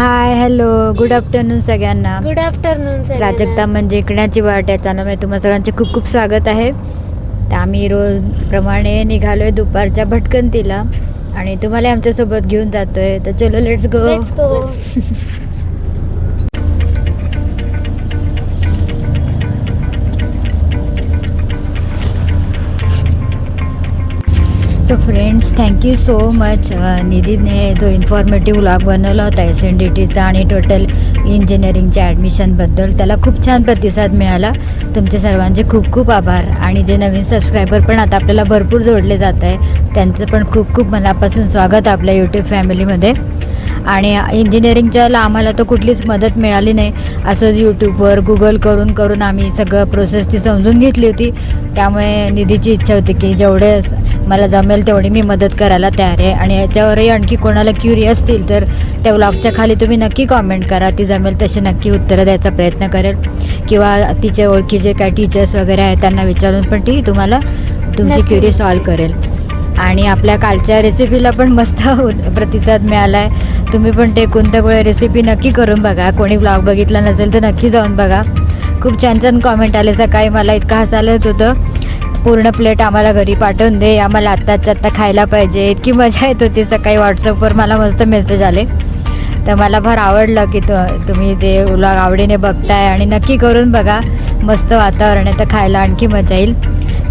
हाय hello good afternoon सगळ्यांना. Good afternoon sir. Prajakta म्हणजे ऐकण्याची वाट या चॅनलमध्ये तुम्हा सर्वांचे खूप खूप स्वागत आहे. तर आम्ही रोजप्रमाणे निघालो आहे दुपारच्या भटकंतीला आणि तुम्हाला आमच्यासोबत घेऊन जातो आहे. तर चलो let's go. So friends, thank you so much. निधीने जो इन्फॉर्मेटिव्ह व्लॉग बनवला होता SNDTचा आणि टोटल इंजिनिअरिंगच्या ॲडमिशनबद्दल, त्याला खूप छान प्रतिसाद मिळाला. तुमचे सर्वांचे खूप खूप आभार. आणि जे नवीन सबस्क्रायबर पण आता आपल्याला भरपूर जोडले जात आहे, त्यांचं पण खूप खूप मनापासून स्वागत आपल्या यूट्यूब फॅमिलीमध्ये. आणि इंजिनिअरिंगच्या आम्हाला तर कुठलीच मदत मिळाली नाही. असंच यूट्यूबवर गुगल करून करून आम्ही सगळं प्रोसेस ती समजून घेतली होती. त्यामुळे निधीची इच्छा होती की जेवढे मला जमेल तेवढी मी मदत करायला तयार आहे. आणि याच्यावरही आणखी कोणाला क्युरी असतील तर त्या व्लॉगच्या खाली तुम्ही नक्की कॉमेंट करा. ती जमेल तशी नक्की उत्तरं द्यायचा प्रयत्न करेल. किंवा तिचे ओळखीचे काय टीचर्स वगैरे आहेत त्यांना विचारून पण ती तुम्हाला तुमची क्युरी सॉल्व करेल. आणि आपल्या कालच्या रेसिपीला पण मस्त प्रतिसाद मिळाला आहे. तुम्ही पण ते कोणत्या रेसिपी नक्की करून बघा. कोणी ब्लॉग बघितला नसेल तर नक्की जाऊन बघा. खूप छान छान कॉमेंट आले. सकाळी मला इतकं हसायला येत होतं, पूर्ण प्लेट आम्हाला घरी पाठवून दे, आम्हाला आत्ताच्या आत्ता खायला पाहिजे. इतकी मजा येत होती. सकाळी व्हॉट्सअपवर मला मस्त मेसेज आले. तर मला फार आवडलं की तुम्ही ते व्लॉग आवडीने बघताय आणि नक्की करून बघा. मस्त वातावरण आहे तर खायला आणखी मजा येईल.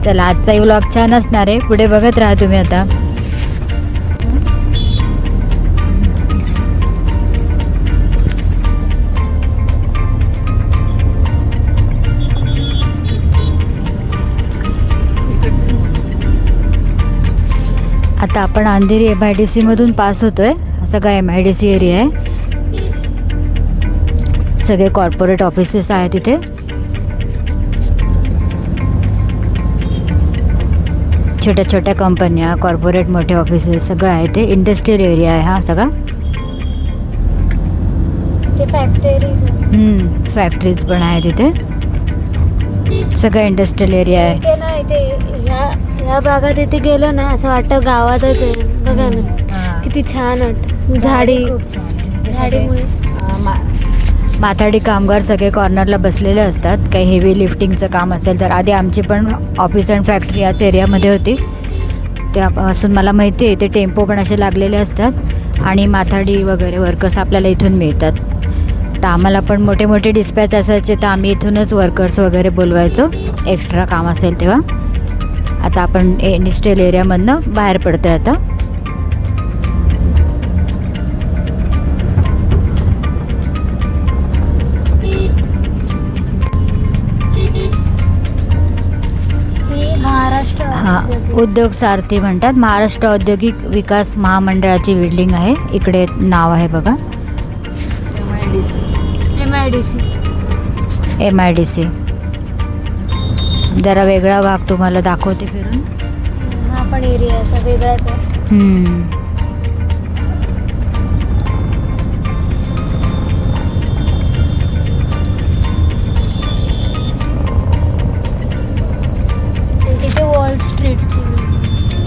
चला, आजचाही व्लॉग छान असणार आहे. पुढे बघत राहा तुम्ही. आता आता आपण अंधेरी MIDC मधून पास होतोय. सगळा MIDC एरिया आहे. सगळे कॉर्पोरेट ऑफिसेस आहेत तिथे. छोट्या छोट्या कंपन्या, कॉर्पोरेट मोठे ऑफिसेस सगळं आहे. ते इंडस्ट्रियल एरिया आहे हा सगळा. फॅक्टरीज पण आहे तिथे. सगळं इंडस्ट्रियल एरिया आहे. ह्या भागात इथे गेलो ना असं वाटतं गावातच आहे. बघा ना किती छान वाटतं. झाडीमुळे माथाडी कामगार सगळे कॉर्नरला बसलेले असतात. काही हेवी लिफ्टिंगचं काम असेल तर. आधी आमची पण ऑफिस अँड फॅक्टरी याच एरियामध्ये होती. त्यापासून मला माहिती आहे. ते टेम्पो पण असे लागलेले असतात आणि माथाडी वगैरे वर्कर्स आपल्याला इथून मिळतात. तर आम्हाला पण मोठे मोठे डिस्पॅच असायचे तर आम्ही इथूनच वर्कर्स वगैरे बोलवायचो एक्स्ट्रा काम असेल तेव्हा. आता आपण इंडस्ट्रियल एरियामधनं बाहेर पडतो आहे. आता उद्योग सारथी म्हणतात. महाराष्ट्र औद्योगिक विकास महामंडळाची बिल्डिंग आहे. इकडे नाव आहे बघा, MIDC. जरा वेगळा भाग तुम्हाला दाखवते फिरून. हा पण एरिया असा वेगळाच आहे. तिथे वॉल स्ट्रीटची,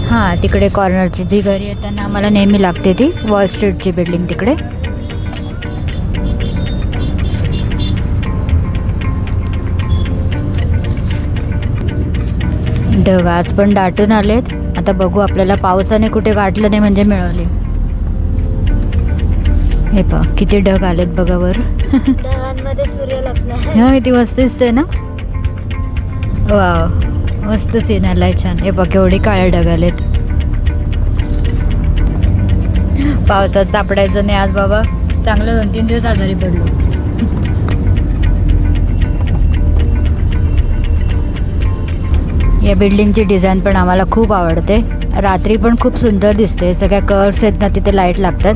हां तिकडे कॉर्नरची जी घरी येताना आम्हाला नेहमी लागते ती वॉल स्ट्रीटची बिल्डिंग तिकडे. ढग आज पण दाटून आलेत. आता बघू, आपल्याला पावसाने कुठे गाठलं नाही म्हणजे मिळवले. हे पहा किती ढग आलेत बघा वर. ढगांमध्ये सूर्य लपला. हा ती मस्त दिसते ना. वाव, मस्त सीन आलाय छान. हे बघ केवढे काळे ढग आलेत. पावसात सापडायचं नाही आज बाबा. चांगलं 2-3 दिवस आजारी पडलो. या बिल्डिंगची डिझाईन पण आम्हाला खूप आवडते. रात्री पण खूप सुंदर दिसते. सगळ्या कर्व्स आहेत ना तिथे लाईट लागतात.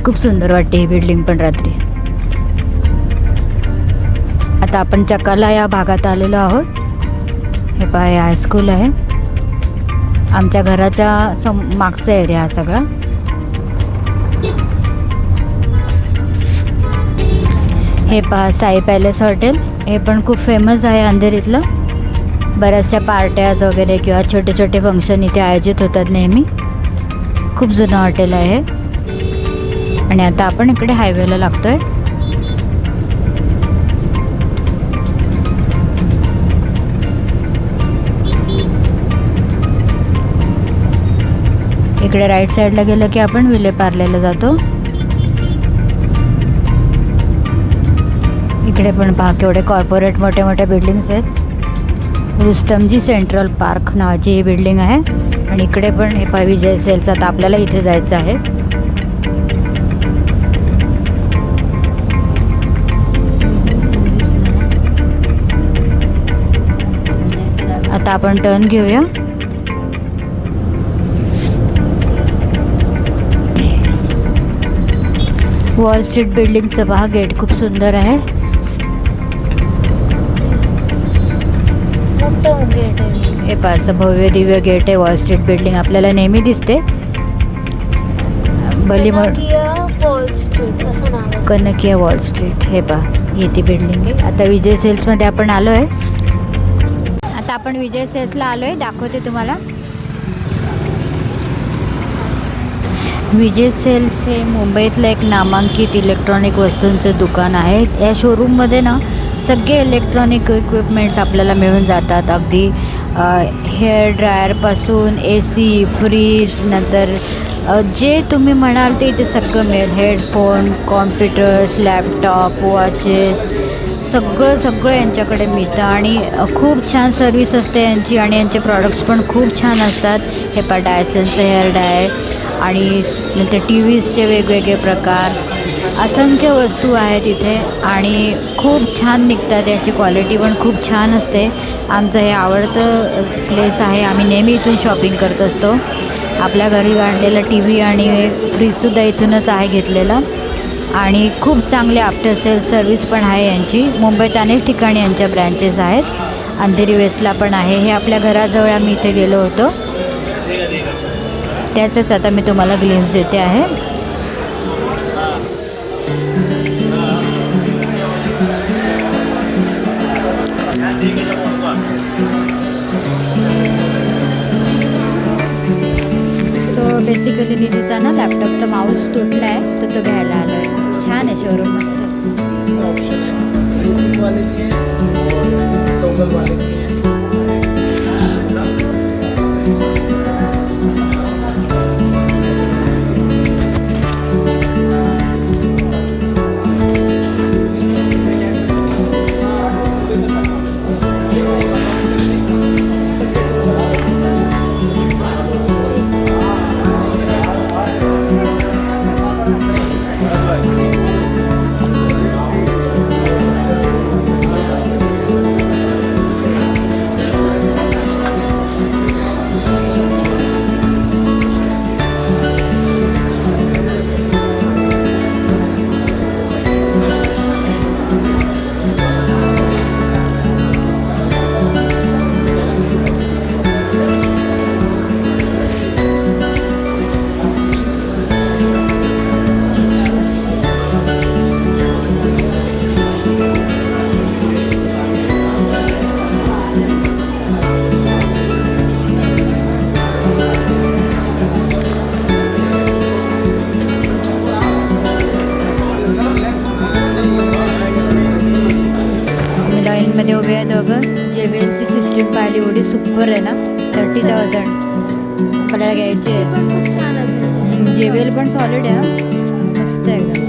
खूप सुंदर वाटते ही बिल्डिंग पण रात्री. आता आपण चक्काला या भागात आलेलो आहोत. हे पहा, हे हायस्कूल आहे. आमच्या घराच्या मागचा एरिया हा सगळा. हे पहा साई पॅलेस हॉटेल. हे पण खूप फेमस आहे अंधेरीतलं. बऱ्याचशा पार्ट्याज वगैरे किंवा छोटे छोटे फंक्शन इथे आयोजित होतात नेहमी. खूप जुनं हॉटेल आहे. आणि आता आपण इकडे हायवेला लागतोय. इकडे राईट साईडला गेलं की आपण विले पार्लेला जातो. इकडे पण पहा केवढे कॉर्पोरेट मोठे मोठे बिल्डिंग्स आहेत. रुस्तमजी सेंट्रल पार्क नावाची ही बिल्डिंग आहे. आणि इकडे पण हे पहा विजय सेल्स. आता आपल्याला इथे जायचं आहे. आता आपण टर्न घेऊया. वॉल स्ट्रीट बिल्डिंगचं पहा गेट खूप सुंदर आहे. गेट आहे. हे पहा असं भव्य दिव्य गेट आहे. वॉल स्ट्रीट बिल्डिंग आपल्याला नेहमी दिसते. वॉल स्ट्रीट असं नाव आहे. Kanakia wall street. हे पहा येते बिल्डिंग आहे. आता विजय सेल्समध्ये आपण आलो आहे. आता आपण विजय सेल्सला आलो आहे. दाखवते तुम्हाला. विजय सेल्स हे मुंबईतलं एक नामांकित इलेक्ट्रॉनिक वस्तूंचं दुकान आहे. या शोरूममध्ये ना सगळे इलेक्ट्रॉनिक इक्विपमेंट्स आपल्याला मिळून जातात. अगदी हेअर ड्रायरपासून AC, फ्रीज, नंतर जे तुम्ही म्हणाल ते इथे सगळं मिळेल. हेडफोन, कॉम्प्युटर्स, लॅपटॉप, वॉचेस सगळं यांच्याकडे मिळतं. आणि खूप छान सर्विस असते यांची. आणि यांचे प्रॉडक्ट्स पण खूप छान असतात. हे पहा डायसनचं हेअर ड्रायर आणि नंतर TVजचे वेगवेगळे प्रकार, असंख्य वस्तू आहेत इथे. आणि खूप छान निघतात. याची क्वालिटी पण खूप छान असते. आमचं हे आवडतं प्लेस आहे. आम्ही नेहमी इथून शॉपिंग करत असतो. आपल्या घरी आणलेला TV आणि फ्रीजसुद्धा इथूनच आहे घेतलेला. आणि खूप चांगले आफ्टर सेल्स सर्विस पण आहे यांची. मुंबईत अनेक ठिकाणी यांच्या ब्रँचेस आहेत. अंधेरी वेस्टला पण आहे. हे आपल्या घराजवळ आम्ही इथे गेलो होतो. त्याचंच आता मी तुम्हाला ग्लिम्स देते आहे. सो बेसिकली निधीचा ना लॅपटॉपचा माऊस तुटला आहे तर तो घ्यायला आलो आहे. छान आहे शोरूम, मस्त. मध्ये उभे आहेत दोघं. JBLची सिस्टीम पाहिली, एवढी सुपर आहे ना. 30,000 आपल्याला घ्यायची आहे. JBL पण सॉलिड आहे, मस्त आहे एकदम.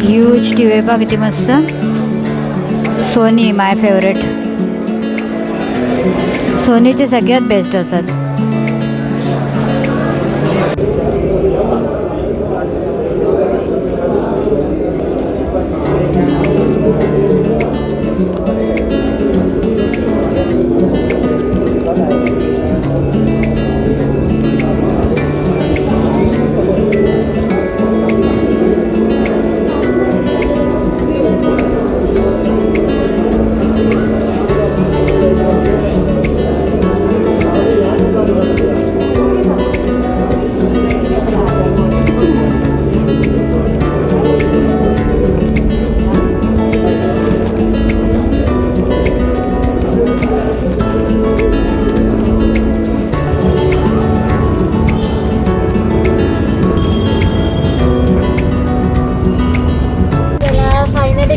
ह्यूज TV आहे पहा किती मस्त. सोनी माय फेवरेट. सोनीचे सगळ्यात बेस्ट असतात.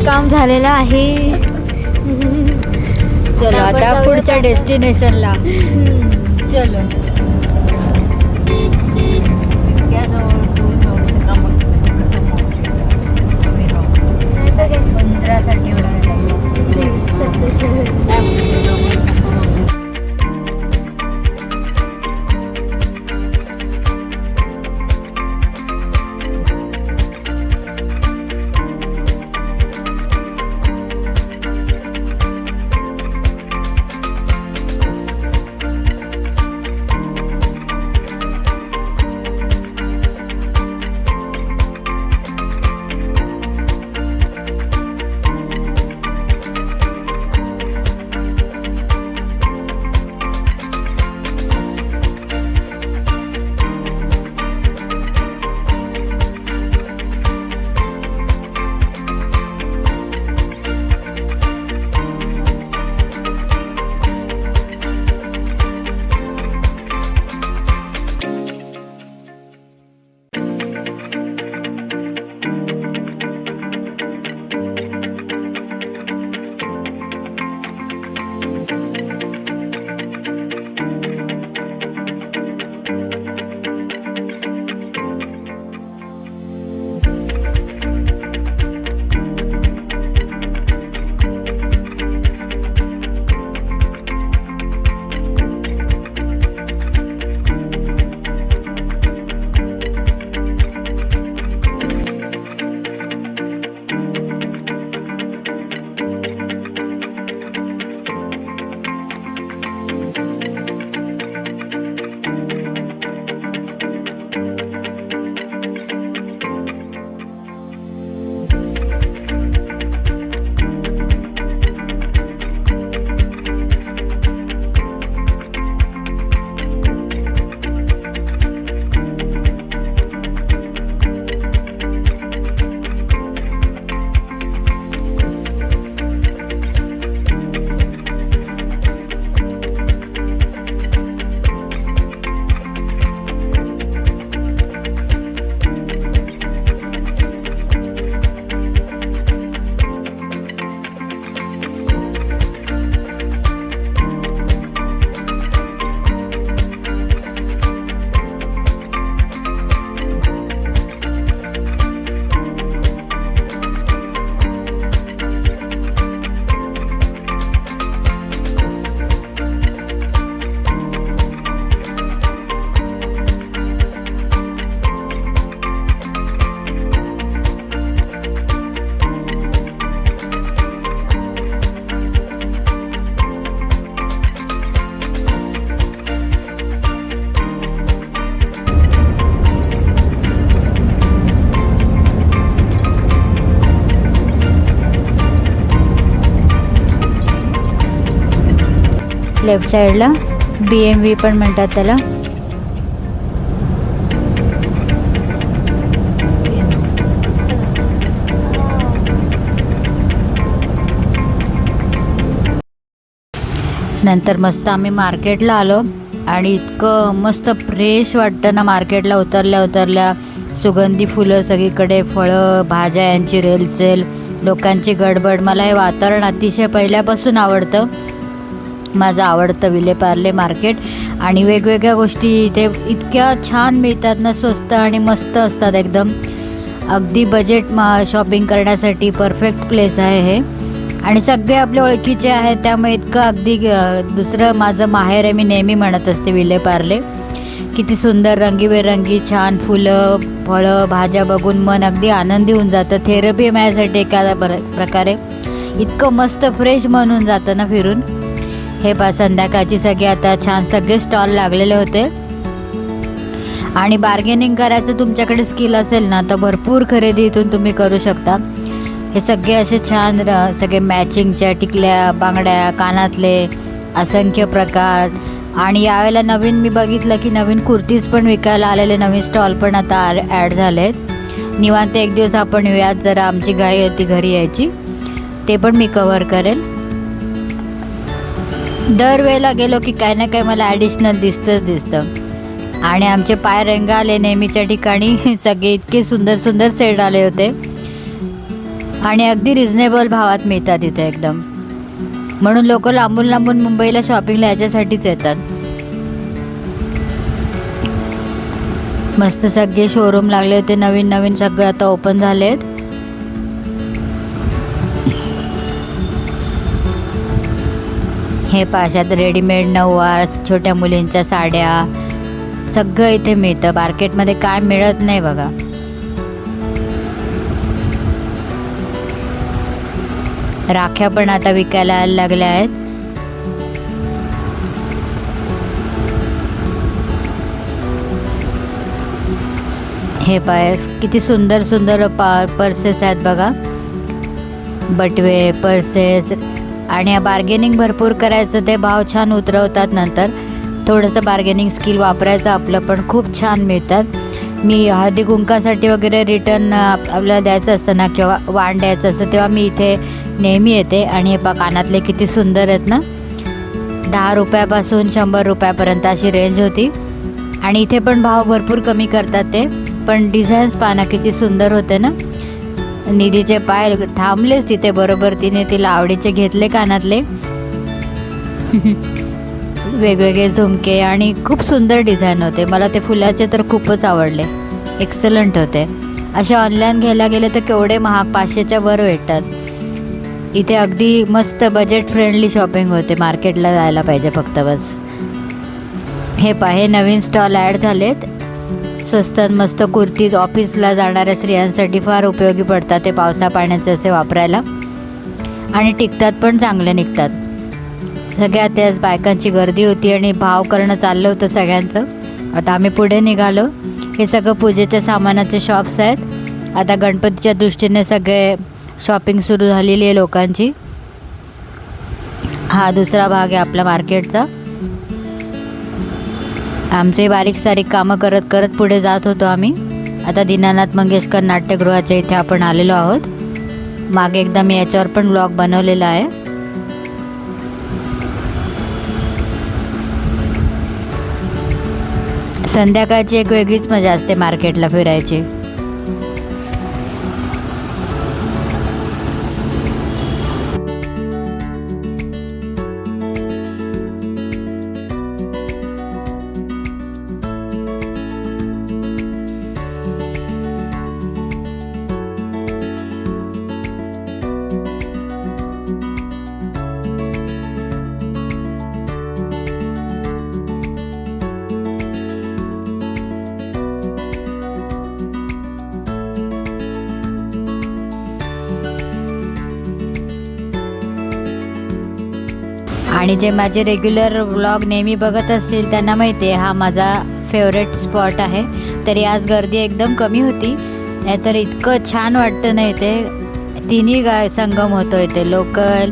काम झालेलं आहे. चलो आता पुढच्या डेस्टिनेशनला. चलो. मंदिरासाठी लेफ्ट साईडला BMV पण म्हणतात त्याला. नंतर मस्त आम्ही मार्केटला आलो आणि इतकं मस्त फ्रेश वाटतं ना मार्केटला उतरल्या सुगंधी फुलं सगळीकडे, फळं भाज्या यांची रेलचेल, लोकांची गडबड. मला हे वातावरण अतिशय पहिल्यापासून आवडतं. माझं आवडतं विलेपार्ले मार्केट. आणि वेगवेगळ्या गोष्टी इथे इतक्या छान मिळतात ना, स्वस्त आणि मस्त असतात एकदम. अगदी बजेट शॉपिंग करण्यासाठी परफेक्ट प्लेस आहे हे. आणि सगळे आपले ओळखीचे आहेत त्यामुळे इतकं अगदी दुसरं माझं माहेर आहे मी नेहमी म्हणत असते विलेपार्ले. किती सुंदर रंगीबेरंगी छान फुलं फळं भाज्या बघून मन अगदी आनंदी होऊन जातं. थेरपी माझ्यासाठी एखाद्या प्रकारे इतकं मस्त फ्रेश मन होऊन जातं ना फिरून. हे संध्याकाळची सगळे आता छान सगळे स्टॉल लागलेले होते. आणि बार्गेनिंग करायचं तुमच्याकडे स्किल असेल ना तर भरपूर खरेदी इथून तुम्ही करू शकता. हे सगळे असे छान सगळे मॅचिंगच्या टिकल्या बांगड्या कानातले असंख्य प्रकार. आणि यावेळेला नवीन मी बघितलं की नवीन कुर्तीज पण विकायला आलेले नवीन स्टॉल पण आता ॲड झालेत. निवांत एक दिवस आपण येऊयात, जरा आमची गाई होती घरी यायची, ते पण मी कव्हर करेल. दरवेळेला गेलो की काही ना काही मला ॲडिशनल दिसतं. आणि आमचे पाय रंगाले नेहमीच्या ठिकाणी. सगळे इतके सुंदर सुंदर सेट आले होते. आणि अगदी रिझनेबल भावात मिळतात इथे एकदम. म्हणून लोक लांबून लांबून मुंबईला शॉपिंगला याच्यासाठीच येतात. मस्त सगळे शोरूम लागले होते, नवीन नवीन सगळं आता ओपन झालेत. हे पाशात रेडीमेड नऊवार, छोट्या मुलींच्या साड्या सगळं इथे मिळतं. मार्केटमध्ये काय मिळत नाही बघा. राख्या पण आता विकायला यायला लागल्या आहेत. हे पाय किती सुंदर सुंदर पर्सेस आहेत बघा. बटवे, पर्सेस. आणि बार्गेनिंग भरपूर करायचं, ते भाव छान उतरवतात. नंतर थोडंसं बार्गेनिंग स्किल वापरायचं आपलं, पण खूप छान मिळतात. मी हळदी कुंकासाठी वगैरे रिटर्न आपल्याला द्यायचं असतं ना, किंवा वाण द्यायचं असतं, तेव्हा मी इथे नेहमी येते. आणि हे कानातले किती सुंदर आहेत ना. 10 रुपयापासून 100 रुपयापर्यंत अशी रेंज होती. आणि इथे पण भाव भरपूर कमी करतात ते, पण डिझाईन्स पाहना किती सुंदर होते ना. निधीचे पाय थांबलेच तिथे बरोबर, तिने तिला आवडीचे घेतले कानातले. वेगवेगळे झुमके आणि खूप सुंदर डिझाईन होते. मला ते फुलाचे तर खूपच आवडले, एक्सलंट होते. असे ऑनलाईन घ्यायला गेले तर केवढे महाग, 500च्या वर भेटतात. इथे अगदी मस्त बजेट फ्रेंडली शॉपिंग होते. मार्केटला जायला पाहिजे फक्त बस. हे नवीन स्टॉल ॲड झालेत. स्वस्तात मस्त कुर्तीज ऑफिसला जाणाऱ्या स्त्रियांसाठी फार उपयोगी पडतात. ते पावसा पाण्याचे असे वापरायला, आणि टिकतात पण, चांगले निघतात. सगळ्या त्याच बायकांची गर्दी होती आणि भाव करणं चाललं होतं सगळ्यांचं. आता आम्ही पुढे निघालो. हे सगळं पूजेच्या सामानाचे शॉप्स आहेत. आता गणपतीच्या दृष्टीने सगळे शॉपिंग सुरू झालेली आहे लोकांची. हा दुसरा भाग आहे आपला मार्केटचा. आमचे बारीक सारीक कामं करत करत पुढे जात होतो आम्ही. आता दीनानाथ मंगेशकर नाट्यगृहाच्या इथे आपण आलेलो आहोत. मागे एकदा मी याच्यावर पण ब्लॉग बनवलेला आहे. संध्याकाळची एक वेगळीच मजा असते मार्केटला फिरायची. आणि जे माझे रेग्युलर व्लॉग नेहमी बघत असतील त्यांना माहिती आहे, हा माझा फेवरेट स्पॉट आहे. तरी आज गर्दी एकदम कमी होती. नाहीतर इतकं छान वाटतं नाही ते. तिन्ही संगम होतो इथे. लोकल,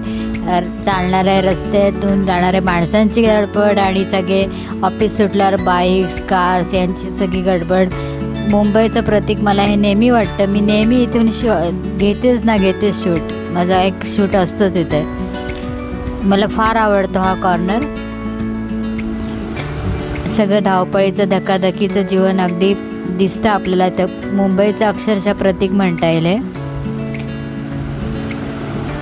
चालणाऱ्या रस्त्यातून जाणाऱ्या माणसांची गडबड आणि सगळे ऑफिस सुटल्यावर बाईक्स, कार्स यांची सगळी गडबड. मुंबईचं प्रतीक मला हे नेहमी वाटतं. मी नेहमी इथून घेतेच शूट. माझा एक शूट असतोच इथे. मला फार आवडतो हा कॉर्नर. सगळं धावपळीचं धकाधकीचं जीवन अगदी दिसतं आपल्याला. तर मुंबईचं अक्षरशः प्रतीक म्हणता येईल.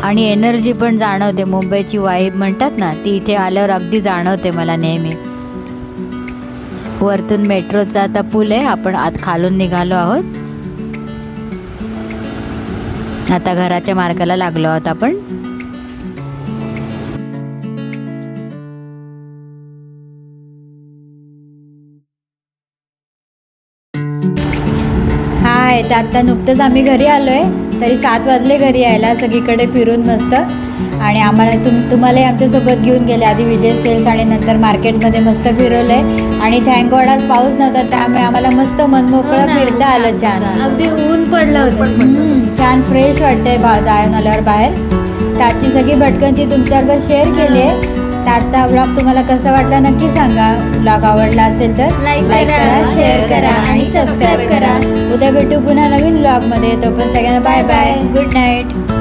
आणि एनर्जी पण जाणवते. मुंबईची वाईब म्हणतात ना, ती इथे आल्यावर अगदी जाणवते मला नेहमी. वरतून मेट्रोचा आता पूल आहे. आपण आत खालून निघालो आहोत. आता घराच्या मार्गाला लागलो आहोत आपण. तर आत्ता नुकतंच आम्ही घरी आलो आहे. तरी 7 वाजले घरी यायला, सगळीकडे फिरून मस्त. आणि आम्हाला तुम्हालाही आमच्यासोबत घेऊन गेले. आधी विजय सेल्स आणि नंतर मार्केटमध्ये मस्त फिरवलं आहे. आणि थँक गॉड आज पाऊस नव्हता, त्यामुळे आम्हाला मस्त मनमोकळं फिरता आलं. छान, अगदी ऊन पडलं होतं. छान फ्रेश वाटतंय जाऊन आल्यावर बाहेर. त्याची सगळी भटकंती तुमच्याबरोबर शेअर केली आहे. त्याचा ब्लॉग तुम्हाला कसा वाटला नक्की सांगा. ब्लॉग आवडला असेल तर लाईक करा, शेअर करा आणि सबस्क्राईब करा. उद्या भेटू पुन्हा नवीन ब्लॉगमध्ये. तोपर्यंत सगळ्यांना बाय बाय, गुड नाईट.